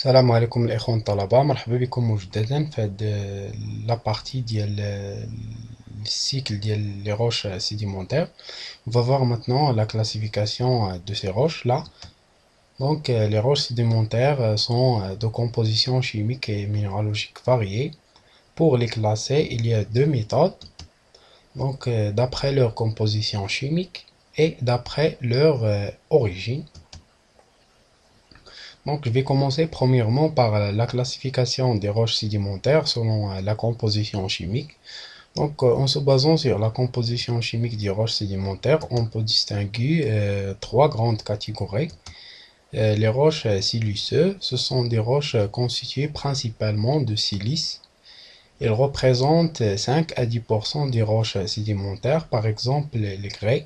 السلام عليكم الإخوان الطلبة، مرحبا بكم مجددا في هاد لابارتي ديال السيكل ديال لي روش sédimentaires. On va voir maintenant la classification de ces roches là. Donc les roches sédimentaires sont de composition chimique et minéralogique variée. Pour les classer, il y a deux méthodes. Donc d'après leur composition chimique et d'après leur origine. Donc, je vais commencer premièrement par la classification des roches sédimentaires selon la composition chimique. Donc, en se basant sur la composition chimique des roches sédimentaires, on peut distinguer trois grandes catégories. Les roches siliceuses, ce sont des roches constituées principalement de silice. Elles représentent 5 à 10% des roches sédimentaires, par exemple les grès.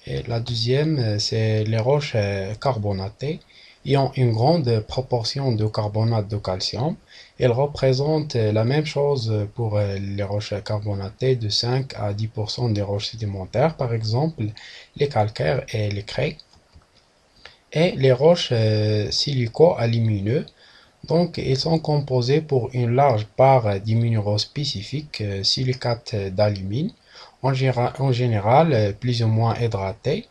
Et la deuxième, c'est les roches carbonatées, ayant une grande proportion de carbonate de calcium. Elles représentent la même chose pour les roches carbonatées de 5 à 10% des roches sédimentaires, par exemple les calcaires et les craie. Et les roches silico-alumineuses, donc ils sont composés pour une large part des minéraux spécifiques, silicates d'alumine, en général plus ou moins hydratés,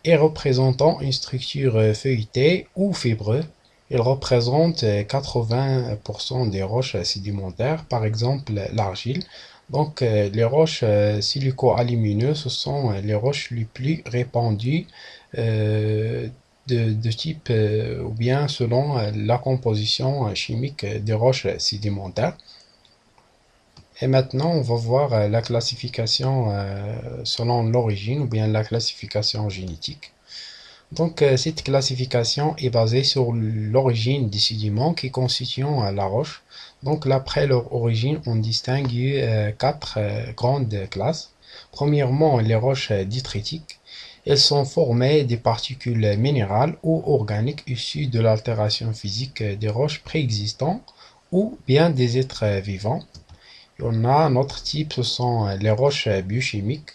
et représentant une structure feuilletée ou fibreuse. Ils représentent 80% des roches sédimentaires, par exemple l'argile. Donc les roches silico-alumineuses, ce sont les roches les plus répandues de type ou bien selon la composition chimique des roches sédimentaires. Et maintenant, on va voir la classification selon l'origine ou bien la classification génétique. Donc, cette classification est basée sur l'origine des sédiments qui constituent la roche. Donc, après leur origine, on distingue quatre grandes classes. Premièrement, les roches détritiques. Elles sont formées des particules minérales ou organiques issues de l'altération physique des roches préexistantes ou bien des êtres vivants. On a un autre type, ce sont les roches biochimiques.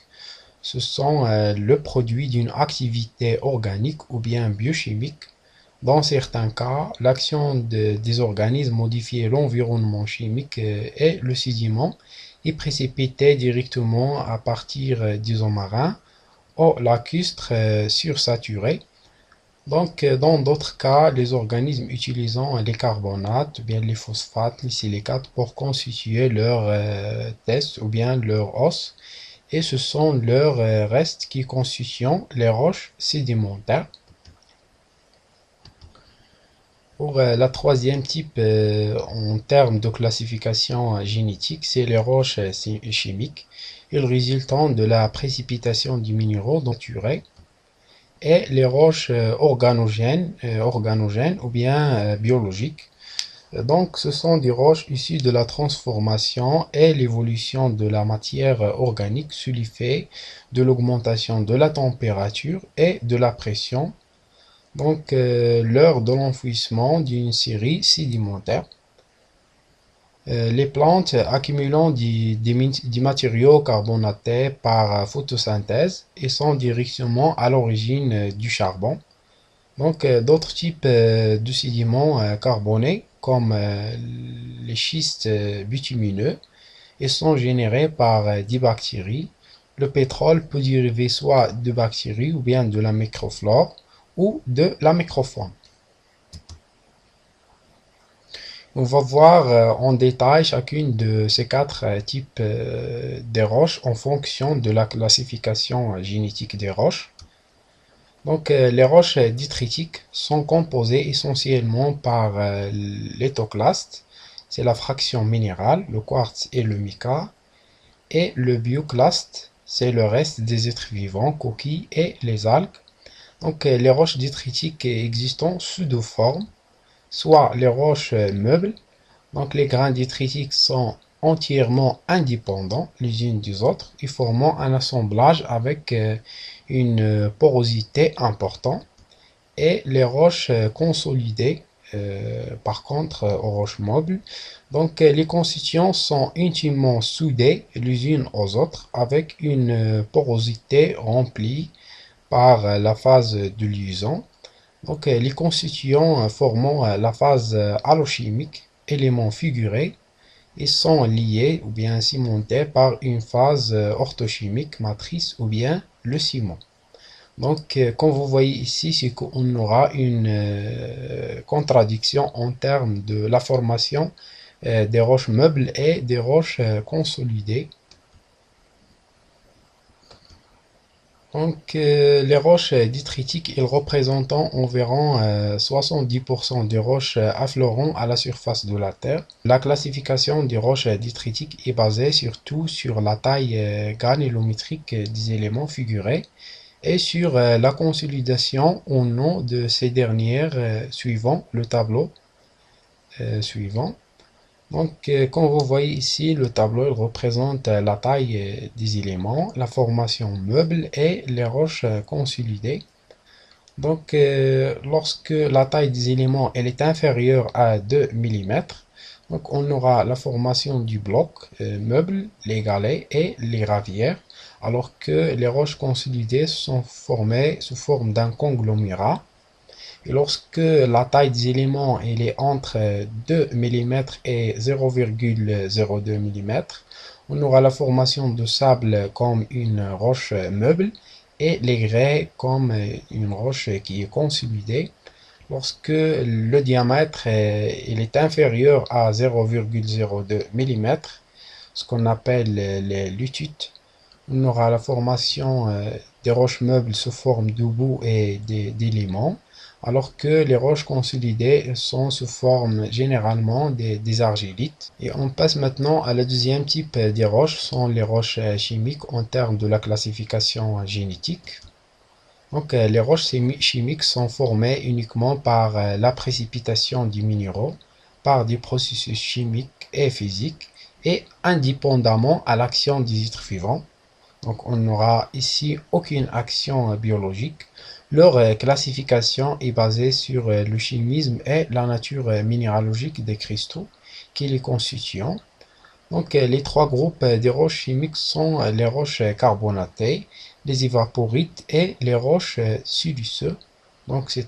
Ce sont le produit d'une activité organique ou bien biochimique. Dans certains cas, l'action des organismes modifie l'environnement chimique et le sédiment est précipité directement à partir des eaux marins ou lacustres sursaturés. Donc, dans d'autres cas, les organismes utilisant les carbonates, ou bien les phosphates, les silicates pour constituer leur test ou bien leur os, et ce sont leurs restes qui constituent les roches sédimentaires. Pour la troisième type en termes de classification génétique, c'est les roches chimiques. Ils résultent de la précipitation des minéraux naturels et les roches organogènes ou bien biologiques. Donc, ce sont des roches issues de la transformation et l'évolution de la matière organique sous l'effet de l'augmentation de la température et de la pression. Donc, lors de l'enfouissement d'une série sédimentaire. Les plantes accumulant des matériaux carbonatés par photosynthèse et sont directement à l'origine du charbon. Donc d'autres types de sédiments carbonés comme les schistes bitumineux et sont générés par des bactéries. Le pétrole peut dériver soit de bactéries ou bien de la microflore ou de la microfaune. On va voir en détail chacune de ces quatre types de roches en fonction de la classification génétique des roches. Donc, les roches détritiques sont composées essentiellement par l'éthoclaste, c'est la fraction minérale, le quartz et le mica, et le bioclaste, c'est le reste des êtres vivants, coquilles et les algues. Donc, les roches détritiques existent sous deux formes, soit les roches meubles, donc les grains détritiques sont entièrement indépendants les unes des autres et formant un assemblage avec une porosité importante, et les roches consolidées par contre aux roches mobiles. Donc les constituants sont intimement soudés les unes aux autres avec une porosité remplie par la phase de liaison. Donc, les constituants formant la phase allochimique, éléments figurés, ils sont liés ou bien cimentés par une phase orthochimique matrice ou bien le ciment. Donc, comme vous voyez ici, c'est qu'on aura une contradiction en termes de la formation des roches meubles et des roches consolidées. Donc, les roches détritiques, ils représentent environ 70% des roches affleurant à la surface de la Terre. La classification des roches détritiques est basée surtout sur la taille granulométrique des éléments figurés et sur la consolidation au nom de ces dernières suivant le tableau suivant. Donc, comme vous voyez ici, le tableau il représente la taille des éléments, la formation meuble et les roches consolidées. Donc, lorsque la taille des éléments elle est inférieure à 2 mm, donc on aura la formation du bloc meuble, les galets et les gravières, alors que les roches consolidées sont formées sous forme d'un conglomérat. Et lorsque la taille des éléments elle est entre 2 mm et 0,02 mm, on aura la formation de sable comme une roche meuble et les grès comme une roche qui est consolidée. Lorsque le diamètre il est inférieur à 0,02 mm, ce qu'on appelle les lututes, on aura la formation des roches meubles sous forme de boue et d'éléments, alors que les roches consolidées sont sous forme généralement des argillites. Et on passe maintenant à la deuxième type des roches, sont les roches chimiques en termes de la classification génétique. Donc, les roches chimiques sont formées uniquement par la précipitation des minéraux, par des processus chimiques et physiques, et indépendamment à l'action des êtres vivants. Donc, on n'aura ici aucune action biologique. Leur classification est basée sur le chimisme et la nature minéralogique des cristaux qui les constituent. Donc, les trois groupes des roches chimiques sont les roches carbonatées, les évaporites et les roches siliceuses. Donc, ce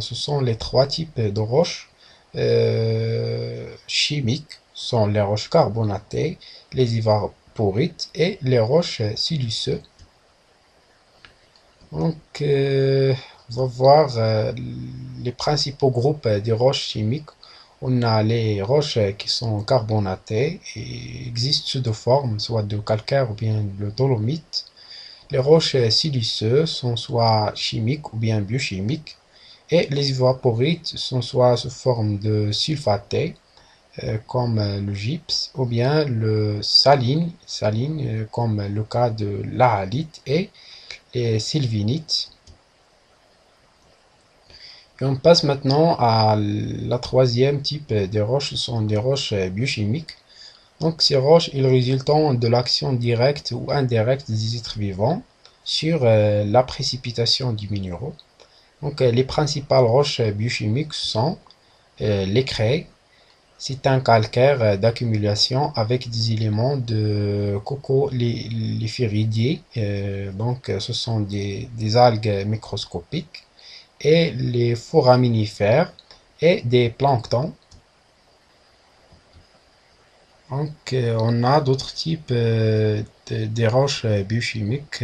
sont les trois types de roches chimiques, sont les roches carbonatées, les évaporites et les roches siliceuses. Donc, on va voir les principaux groupes des roches chimiques. On a les roches qui sont carbonatées et existent sous deux formes, soit de calcaire ou bien de dolomite. Les roches siliceuses sont soit chimiques ou bien biochimiques. Et les évaporites sont soit sous forme de sulfaté, comme le gypse, ou bien le saline comme le cas de l'aalite et les sylvinites. Et on passe maintenant à la troisième type des roches, ce sont des roches biochimiques. Donc ces roches, ils résultent de l'action directe ou indirecte des êtres vivants sur la précipitation des minéraux. Donc les principales roches biochimiques sont les craie. C'est un calcaire d'accumulation avec des éléments de coccolithiridés. Donc ce sont des algues microscopiques et les foraminifères et des planctons. Donc, on a d'autres types des roches biochimiques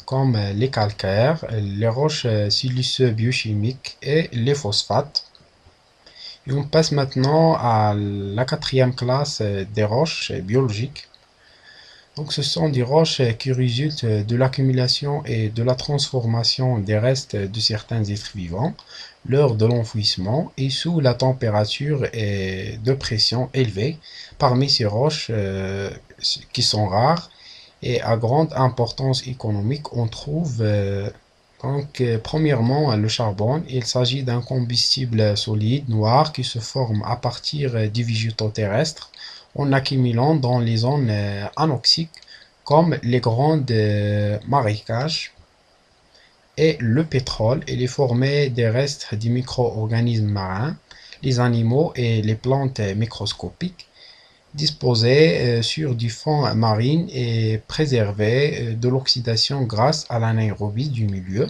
comme les calcaires, les roches siliceuses biochimiques et les phosphates. Et on passe maintenant à la quatrième classe des roches biologiques. Donc, ce sont des roches qui résultent de l'accumulation et de la transformation des restes de certains êtres vivants lors de l'enfouissement et sous la température et de pression élevée. Parmi ces roches qui sont rares et à grande importance économique, on trouve premièrement le charbon. Il s'agit d'un combustible solide noir qui se forme à partir des végétaux terrestres en accumulant dans les zones anoxiques comme les grandes marécages. Et le pétrole, il est formé des restes des micro-organismes marins, les animaux et les plantes microscopiques disposés sur du fond marin et préservés de l'oxydation grâce à l'anaérobie du milieu.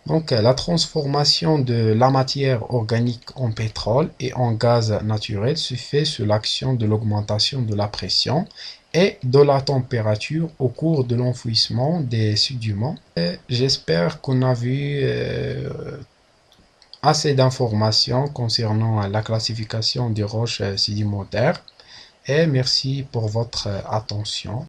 Donc, la transformation de la matière organique en pétrole et en gaz naturel se fait sous l'action de l'augmentation de la pression et de la température au cours de l'enfouissement des sédiments. J'espère qu'on a vu assez d'informations concernant la classification des roches sédimentaires et merci pour votre attention.